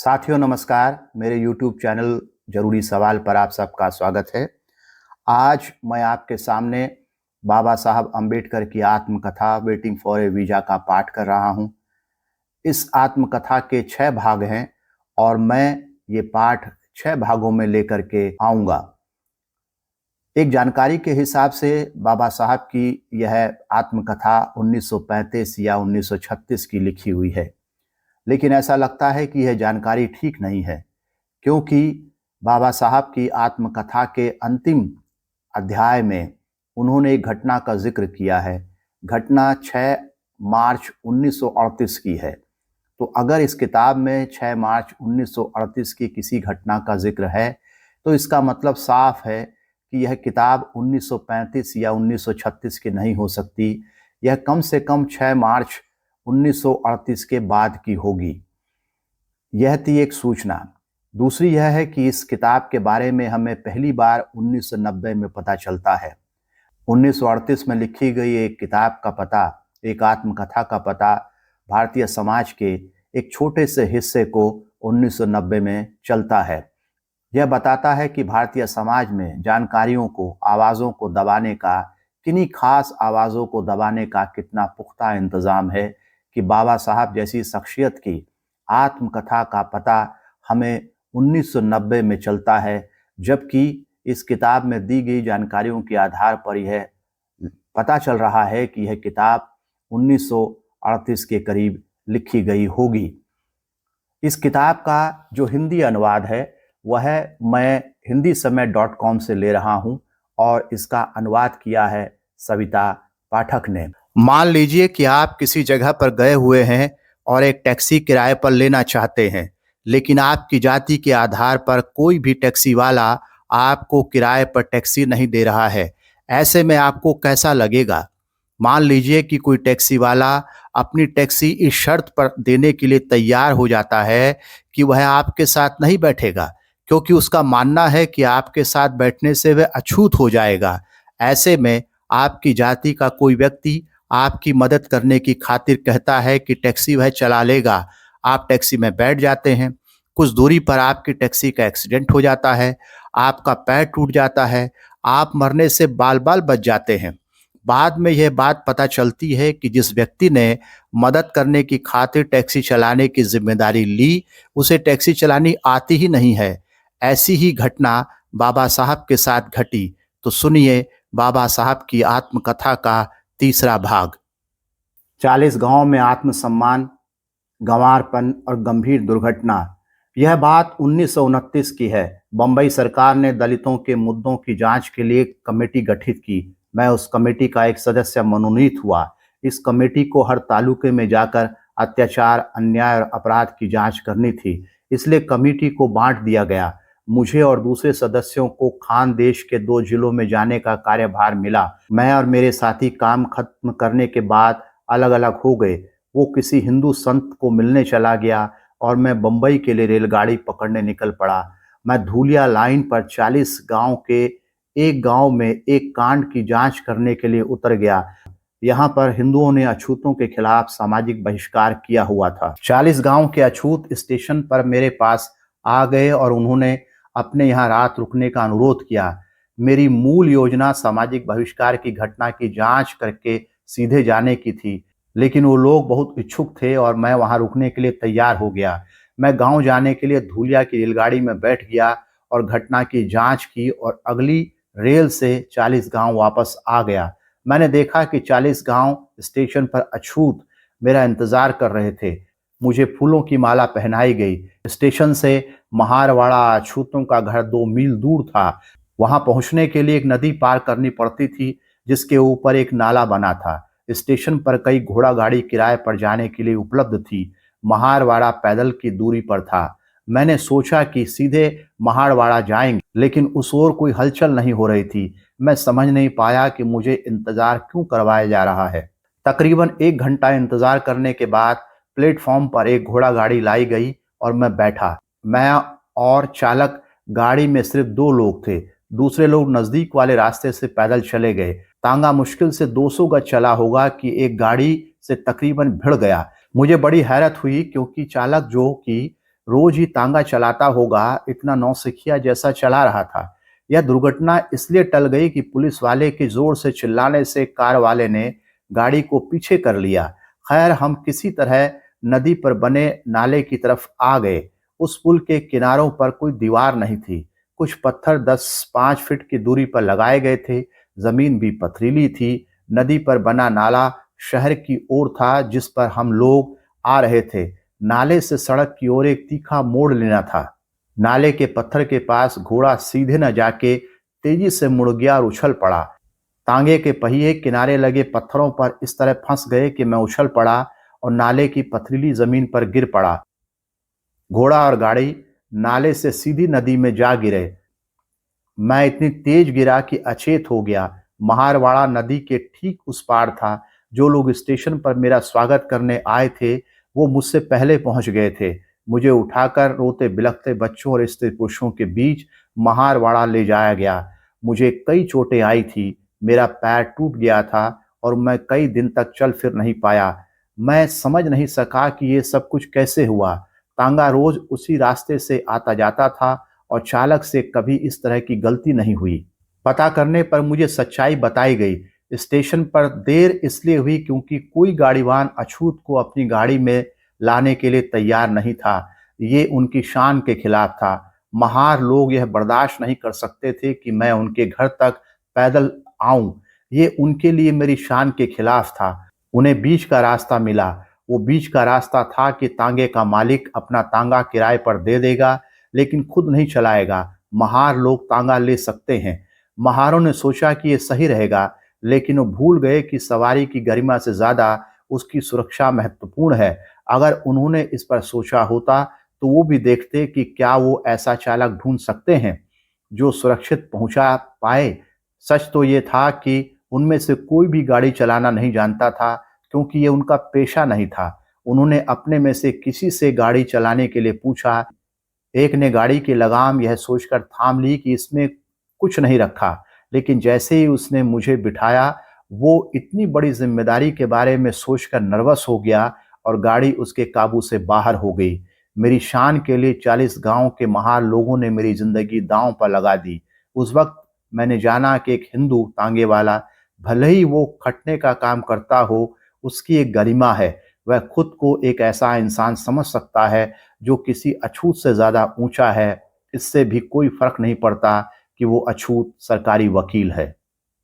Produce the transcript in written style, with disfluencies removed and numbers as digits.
साथियों नमस्कार। मेरे YouTube चैनल जरूरी सवाल पर आप सबका स्वागत है। आज मैं आपके सामने बाबा साहब अम्बेडकर की आत्मकथा वेटिंग फॉर ए वीजा का पाठ कर रहा हूं। इस आत्मकथा के 6 भाग हैं और मैं ये पाठ 6 भागों में लेकर के आऊंगा। एक जानकारी के हिसाब से बाबा साहब की यह आत्मकथा 1935 या 1936 की लिखी हुई है, लेकिन ऐसा लगता है कि यह जानकारी ठीक नहीं है, क्योंकि बाबा साहब की आत्मकथा के अंतिम अध्याय में उन्होंने एक घटना का जिक्र किया है। घटना 6 मार्च 1938 की है। तो अगर इस किताब में 6 मार्च 1938 की किसी घटना का जिक्र है तो इसका मतलब साफ है कि यह किताब 1935 या 1936 की नहीं हो सकती। यह कम से कम 6 मार्च 1938 के बाद की होगी। यह थी एक सूचना। दूसरी यह है कि इस किताब के बारे में हमें पहली बार 1990 में पता चलता है। 1938 में लिखी गई एक किताब का पता, एक आत्मकथा का पता भारतीय समाज के एक छोटे से हिस्से को 1990 में चलता है। यह बताता है कि भारतीय समाज में जानकारियों को, आवाज़ों को दबाने का, किन्हीं खास आवाज़ों को दबाने का कितना पुख्ता इंतज़ाम है कि बाबा साहब जैसी शख्सियत की आत्मकथा का पता हमें 1990 में चलता है, जबकि इस किताब में दी गई जानकारियों के आधार पर यह पता चल रहा है कि यह किताब 1938 के करीब लिखी गई होगी। इस किताब का जो हिंदी अनुवाद है वह मैं hindismay.com से ले रहा हूं और इसका अनुवाद किया है सविता पाठक ने। मान लीजिए कि आप किसी जगह पर गए हुए हैं और एक टैक्सी किराए पर लेना चाहते हैं, लेकिन आपकी जाति के आधार पर कोई भी टैक्सी वाला आपको किराए पर टैक्सी नहीं दे रहा है। ऐसे में आपको कैसा लगेगा? मान लीजिए कि कोई टैक्सी वाला अपनी टैक्सी इस शर्त पर देने के लिए तैयार हो जाता है कि वह आपके साथ नहीं बैठेगा, क्योंकि उसका मानना है कि आपके साथ बैठने से वह अछूत हो जाएगा। ऐसे में आपकी जाति का कोई व्यक्ति आपकी मदद करने की खातिर कहता है कि टैक्सी वह चला लेगा। आप टैक्सी में बैठ जाते हैं। कुछ दूरी पर आपकी टैक्सी का एक्सीडेंट हो जाता है, आपका पैर टूट जाता है, आप मरने से बाल बाल बच जाते हैं। बाद में यह बात पता चलती है कि जिस व्यक्ति ने मदद करने की खातिर टैक्सी चलाने की जिम्मेदारी ली, उसे टैक्सी चलानी आती ही नहीं है। ऐसी ही घटना बाबा साहब के साथ घटी। तो सुनिए बाबा साहब की आत्मकथा का तीसरा भाग। 40 गांव में आत्मसम्मान, गंवारपन और गंभीर दुर्घटना। यह बात 1929 की है। बंबई सरकार ने दलितों के मुद्दों की जांच के लिए एक कमेटी गठित की। मैं उस कमेटी का एक सदस्य मनोनीत हुआ। इस कमेटी को हर तालुके में जाकर अत्याचार, अन्याय और अपराध की जांच करनी थी, इसलिए कमेटी को बांट दिया गया। मुझे और दूसरे सदस्यों को खानदेश के 2 जिलों में जाने का कार्यभार मिला। मैं और मेरे साथी काम खत्म करने के बाद अलग अलग हो गए। वो किसी हिंदू संत को मिलने चला गया और मैं बंबई के लिए रेलगाड़ी पकड़ने निकल पड़ा। मैं धूलिया लाइन पर 40 गांव के एक गांव में एक कांड की जांच करने के लिए उतर गया। यहाँ पर हिंदुओं ने अछूतों के खिलाफ सामाजिक बहिष्कार किया हुआ था। 40 गांव के अछूत स्टेशन पर मेरे पास आ गए और उन्होंने अपने यहाँ रात रुकने का अनुरोध किया। मेरी मूल योजना सामाजिक बहिष्कार की घटना की जांच करके सीधे जाने की थी, लेकिन वो लोग बहुत इच्छुक थे और मैं वहां रुकने के लिए तैयार हो गया। मैं गांव जाने के लिए धूलिया की रेलगाड़ी में बैठ गया और घटना की जांच की और अगली रेल से 40 गांव वापस आ गया। मैंने देखा कि 40 गांव स्टेशन पर अछूत मेरा इंतजार कर रहे थे। मुझे फूलों की माला पहनाई गई। स्टेशन से महारवाड़ा अछूतों का घर 2 मील दूर था। वहां पहुंचने के लिए एक नदी पार करनी पड़ती थी, जिसके ऊपर एक नाला बना था। स्टेशन पर कई घोड़ा गाड़ी किराए पर जाने के लिए उपलब्ध थी। महारवाड़ा पैदल की दूरी पर था। मैंने सोचा कि सीधे महारवाड़ा जाएंगे, लेकिन उस ओर कोई हलचल नहीं हो रही थी। मैं समझ नहीं पाया कि मुझे इंतजार क्यों करवाया जा रहा है। तकरीबन 1 घंटा इंतजार करने के बाद प्लेटफॉर्म पर एक घोड़ा गाड़ी लाई गई और मैं बैठा। मैं और चालक, गाड़ी में सिर्फ 2 लोग थे। दूसरे लोग नजदीक वाले रास्ते से पैदल चले गए। तांगा मुश्किल से 200 गज चला होगा कि एक गाड़ी से तकरीबन भिड़ गया। मुझे बड़ी हैरत हुई, क्योंकि चालक जो कि रोज ही तांगा चलाता होगा, इतना नौसिखिया जैसा चला रहा था। यह दुर्घटना इसलिए टल गई कि पुलिस वाले के जोर से चिल्लाने से कार वाले ने गाड़ी को पीछे कर लिया। खैर, हम किसी तरह नदी पर बने नाले की तरफ आ गए। उस पुल के किनारों पर कोई दीवार नहीं थी। कुछ पत्थर 10-5 फीट की दूरी पर लगाए गए थे। जमीन भी पथरीली थी। नदी पर बना नाला शहर की ओर था जिस पर हम लोग आ रहे थे। नाले से सड़क की ओर एक तीखा मोड़ लेना था। नाले के पत्थर के पास घोड़ा सीधे न जाके तेजी से मुड़ गया और उछल पड़ा। तांगे के पहिए किनारे लगे पत्थरों पर इस तरह फंस गए कि मैं उछल पड़ा और नाले की पथरीली जमीन पर गिर पड़ा। घोड़ा और गाड़ी नाले से सीधी नदी में जा गिरे। मैं इतनी तेज गिरा कि अचेत हो गया। महारवाड़ा नदी के ठीक उस पार था। जो लोग स्टेशन पर मेरा स्वागत करने आए थे वो मुझसे पहले पहुंच गए थे। मुझे उठाकर रोते बिलखते बच्चों और स्त्री पुरुषों के बीच महारवाड़ा ले जाया गया। मुझे कई चोटें आई थी। मेरा पैर टूट गया था और मैं कई दिन तक चल फिर नहीं पाया। मैं समझ नहीं सका कि ये सब कुछ कैसे हुआ। तांगा रोज उसी रास्ते से आता जाता था और चालक से कभी इस तरह की गलती नहीं हुई। पता करने पर मुझे सच्चाई बताई गई। स्टेशन पर देर इसलिए हुई क्योंकि कोई गाड़ीवान अछूत को अपनी गाड़ी में लाने के लिए तैयार नहीं था। ये उनकी शान के खिलाफ था। महार लोग यह बर्दाश्त नहीं कर सकते थे कि मैं उनके घर तक पैदल आऊं। ये उनके लिए मेरी शान के खिलाफ था। उन्हें बीच का रास्ता मिला। वो बीच का रास्ता था कि तांगे का मालिक अपना तांगा किराए पर दे देगा लेकिन खुद नहीं चलाएगा। महार लोग तांगा ले सकते हैं। महारों ने सोचा कि ये सही रहेगा, लेकिन वो भूल गए कि सवारी की गरिमा से ज्यादा उसकी सुरक्षा महत्वपूर्ण है। अगर उन्होंने इस पर सोचा होता तो वो भी देखते कि क्या वो ऐसा चालक ढूंढ सकते हैं जो सुरक्षित पहुंचा पाए। सच तो ये था कि उनमें से कोई भी गाड़ी चलाना नहीं जानता था क्योंकि ये उनका पेशा नहीं था। उन्होंने अपने में से किसी से गाड़ी चलाने के लिए पूछा। एक ने गाड़ी की लगाम यह सोचकर थाम ली कि इसमें कुछ नहीं रखा, लेकिन जैसे ही उसने मुझे बिठाया वो इतनी बड़ी जिम्मेदारी के बारे में सोचकर नर्वस हो गया और गाड़ी उसके काबू से बाहर हो गई। मेरी शान के लिए 40 गांव के महार लोगों ने मेरी जिंदगी दांव पर लगा दी। उस वक्त मैंने जाना कि एक हिंदू तांगे वाला, भले ही वो खटने का काम करता हो, उसकी एक गरिमा है। वह खुद को एक ऐसा इंसान समझ सकता है जो किसी अछूत से ज्यादा ऊंचा है। इससे भी कोई फर्क नहीं पड़ता कि वो अछूत सरकारी वकील है।